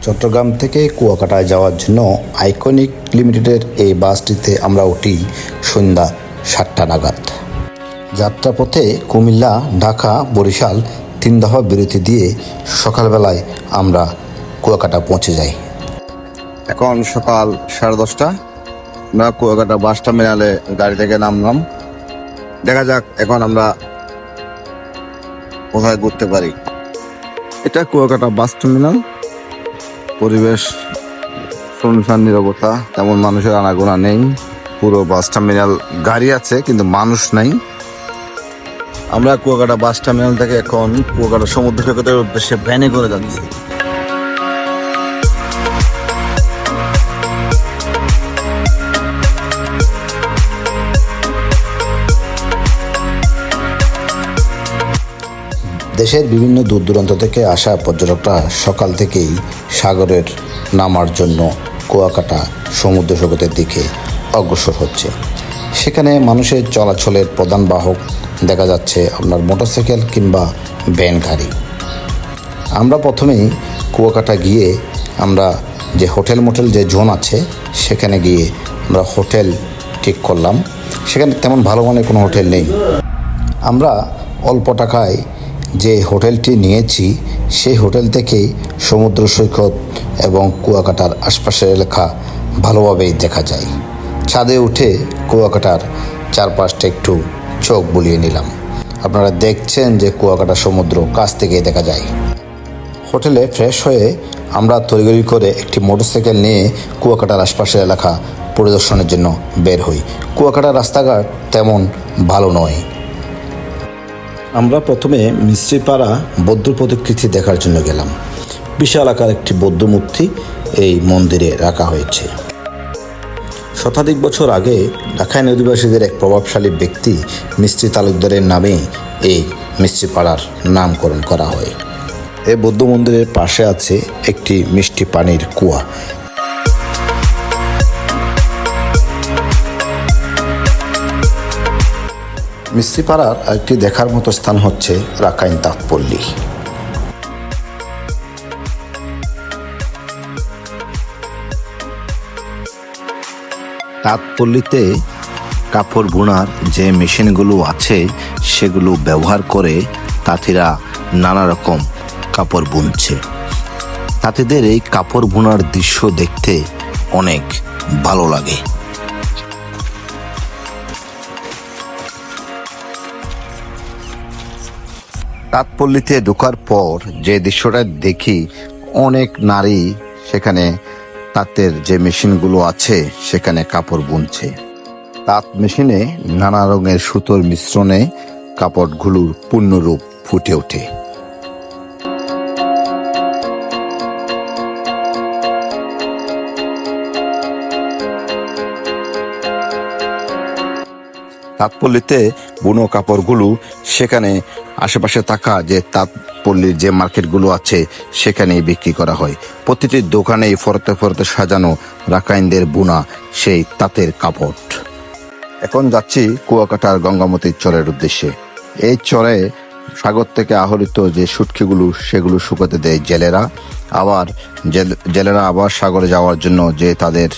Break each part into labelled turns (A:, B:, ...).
A: চট্টগ্রাম থেকে কুয়াকাটায় যাওয়ার জন্য আইকনিক লিমিটেডের এই বাসটিতে আমরা উঠি সন্ধ্যা 7টা নাগাদ। যাত্রাপথে কুমিল্লা, ঢাকা, বরিশাল 3 দফা বিরতি দিয়ে সকালবেলায় আমরা কুয়াকাটা পৌঁছে যাই।
B: এখন সকাল 10:30। আমরা কুয়াকাটা বাস টার্মিনালে গাড়ি থেকে নামলাম। দেখা যাক এখন আমরা কোথায় ঘুরতে পারি। এটা কুয়াকাটা বাস টার্মিনাল। পরিবেশ শুনশান নীরবতা, তেমন মানুষের আনাগোনা নেই। পুরো বাস টার্মিনাল গাড়ি আছে কিন্তু মানুষ নাই। আমরা কুয়াকাটা বাস টার্মিনাল থেকে এখন কুয়াকাটা সমুদ্র সৈকতের উদ্দেশ্যে ভ্যানে করে যাচ্ছি।
A: দেশের বিভিন্ন দূর দূরান্ত থেকে আসা পর্যটকরা সকাল থেকেই সাগরের নামার জন্য কুয়াকাটা সমুদ্র সৈকতের দিকে অগ্রসর হচ্ছে। সেখানে মানুষের চলাচলের প্রধান বাহক দেখা যাচ্ছে আপনার মোটরসাইকেল কিংবা ভ্যান গাড়ি। আমরা প্রথমেই কুয়াকাটা গিয়ে আমরা যে হোটেল মোটেল যে জোন আছে সেখানে গিয়ে আমরা হোটেল ঠিক করলাম। সেখানে তেমন ভালো মানের কোনো হোটেল নেই। আমরা অল্প টাকায় যে হোটেলটি নিয়েছি সেই হোটেল থেকেই সমুদ্র সৈকত এবং কুয়াকাটার আশপাশের এলাকা ভালোভাবেই দেখা যায়। ছাদে উঠে কুয়াকাটার চারপাশটা একটু চোখ বুলিয়ে নিলাম। আপনারা দেখছেন যে কুয়াকাটা সমুদ্র কাছ থেকে দেখা যায়। হোটেলে ফ্রেশ হয়ে আমরা তড়িঘড়ি করে একটি মোটরসাইকেল নিয়ে কুয়াকাটার আশপাশের এলাকা পরিদর্শনের জন্য বের হই। কুয়াকাটার রাস্তাঘাট তেমন ভালো নয়। আমরা প্রথমে মিস্ত্রিপাড়া বৌদ্ধ প্রতিকৃতি দেখার জন্য গেলাম। বিশাল আকার একটি বৌদ্ধ মূর্তি এই মন্দিরে রাখা হয়েছে। শতাধিক বছর আগে রাখাইন অধিবাসীদের এক প্রভাবশালী ব্যক্তি মিস্ত্রি তালুকদারের নামে এই মিস্ত্রিপাড়ার নামকরণ করা হয়। এই বৌদ্ধ মন্দিরের পাশে আছে একটি মিষ্টি পানির কুয়া। মিস্ত্রিপাড়ার আরেকটি দেখার মতো স্থান হচ্ছে রাখাইন তাঁতপল্লী। তাঁতপল্লীতে কাপড় বোনার যে মেশিনগুলো আছে সেগুলো ব্যবহার করে তাঁতিরা নানা রকম কাপড় বুনছে। তাঁতিদের এই কাপড় বোনার দৃশ্য দেখতে অনেক ভালো লাগে। তাঁতপল্লীতে ঢোকার পর যে দৃশ্যটা দেখি, অনেক নারী সেখানে তাঁতের যে মেশিনগুলো আছে সেখানে কাপড় বুনছে। তাঁত মেশিনে নানা রঙের সুতোর মিশ্রণে কাপড়গুলোর পূর্ণরূপ ফুটে ওঠে। তাঁতপল্লীতে বুনো কাপড়গুলো সেখানে আশেপাশে থাকা যে তাঁতপল্লীর যে মার্কেটগুলো আছে সেখানেই বিক্রি করা হয়। প্রতিটি দোকানেই ফরতে ফরতে সাজানো রাখাইনদের বুনা সেই তাঁতের কাপড়। এখন যাচ্ছি কুয়াকাটার গঙ্গামতির চরের উদ্দেশ্যে। এই চরে সাগর থেকে আহরিত যে শুটকিগুলো সেগুলো শুকাতে দেয় জেলেরা। আবার জেলেরা আবার সাগরে যাওয়ার জন্য যে তাদের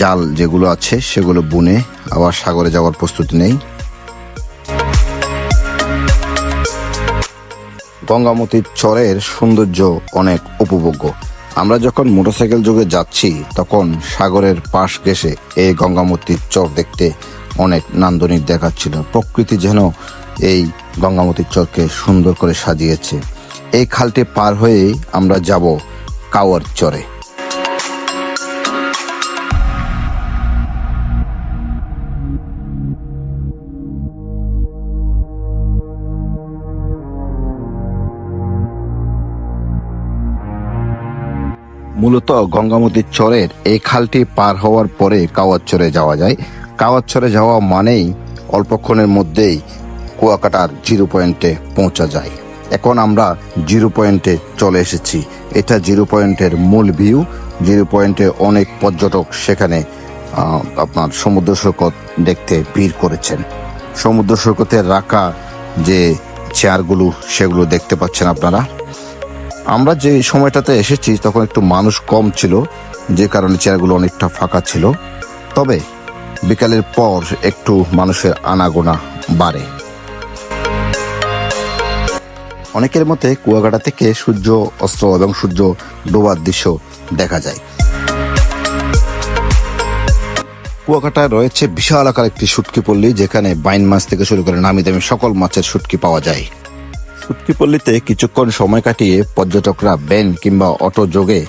A: জাল যেগুলো আছে সেগুলো বুনে আবার সাগরে যাওয়ার প্রস্তুতি নেই। গঙ্গামতির চরের সৌন্দর্য অনেক উপভোগ্য। আমরা যখন মোটরসাইকেল যোগে যাচ্ছি তখন সাগরের পাশ ঘেঁষে এই গঙ্গামতির চর দেখতে অনেক নান্দনিক দেখাচ্ছিল। প্রকৃতি যেন এই গঙ্গামতির চরকে সুন্দর করে সাজিয়েছে। এই খালটি পার হয়েই আমরা যাব কাওয়ার চরে। মূলত গঙ্গামতির চরের এই খালটি পার হওয়ার পরে কাওয়ার চরে যাওয়া যায়। কাওয়ার চরে যাওয়া মানেই অল্পক্ষণের মধ্যেই কুয়াকাটার 0 পয়েন্টে পৌঁছা যায়। এখন আমরা 0 পয়েন্টে চলে এসেছি। এটা 0 পয়েন্টের মূল ভিউ। 0 পয়েন্টে অনেক পর্যটক সেখানে আপনার সমুদ্র সৈকত দেখতে ভিড় করেছেন। সমুদ্র সৈকতে রাখা যে চেয়ারগুলো সেগুলো দেখতে পাচ্ছেন আপনারা।
B: আমরা যে সময়টাতে এসেছি তখন একটু মানুষ কম ছিল, যে কারণে চেয়ারগুলো অনেকটা ফাঁকা ছিল। তবে বিকালের পর একটু মানুষের আনাগোনা বাড়ে। অনেকের মতে কুয়াকাটা থেকে সূর্য অস্ত এবং সূর্য ডোবার দৃশ্য দেখা যায়। কুয়াকাটায় রয়েছে বিশাল আকার একটি শুটকি পল্লী, যেখানে বাইন মাছ থেকে শুরু করে নামি দামি সকল মাছের শুটকি পাওয়া যায়। শুটকি পল্লীতে কিছুক্ষণ সময় কাটিয়ে পর্যটকরা ভ্যান কিংবা অটো যোগে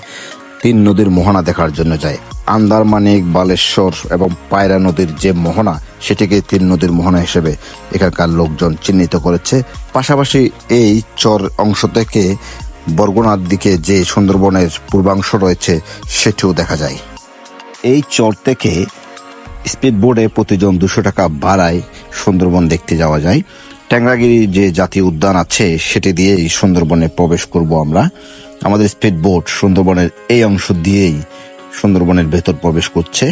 B: তিন নদীর মোহনা দেখার জন্য যায়। আন্দারমানিক, বালেশ্বর এবং পায়রা নদীর যে মোহনা, সেটিকে তিন নদীর মোহনা হিসেবে এখানকার লোকজন চিহ্নিত করেছে। পাশাপাশি এই চর অংশ থেকে বরগুনার দিকে যে সুন্দরবনের পূর্বাংশ রয়েছে সেটিও দেখা যায়। এই চর থেকে স্পিড বোর্ডে প্রতিজন 200 টাকা ভাড়ায় সুন্দরবন দেখতে যাওয়া যায়। ট্যাংরাগিরি যে জাতীয় উদ্যান আছে সেটি দিয়েই সুন্দরবনে প্রবেশ করব আমরা। আমাদের স্পিড বোট সুন্দরবনের এই অংশ দিয়েই সুন্দরবনের ভেতর প্রবেশ করছে।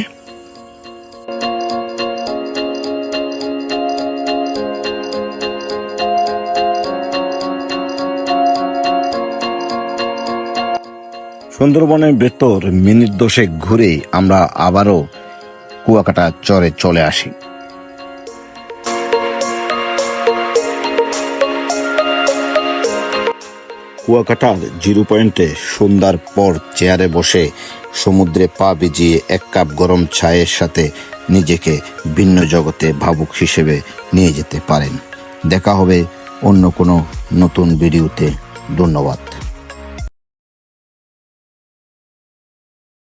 B: সুন্দরবনের ভেতর মিনিট 10 ঘুরে আমরা আবারও কুয়াকাটা চরে চলে আসি। কুয়াকাটার জিরো পয়েন্টে সন্ধ্যার পর চেয়ারে বসে সমুদ্রে পা ভিজিয়ে 1 কাপ গরম চায়ের সাথে নিজেকে ভিন্ন জগতে ভাবুক হিসেবে নিয়ে যেতে পারেন। দেখা হবে অন্য কোনো নতুন ভিডিওতে। ধন্যবাদ।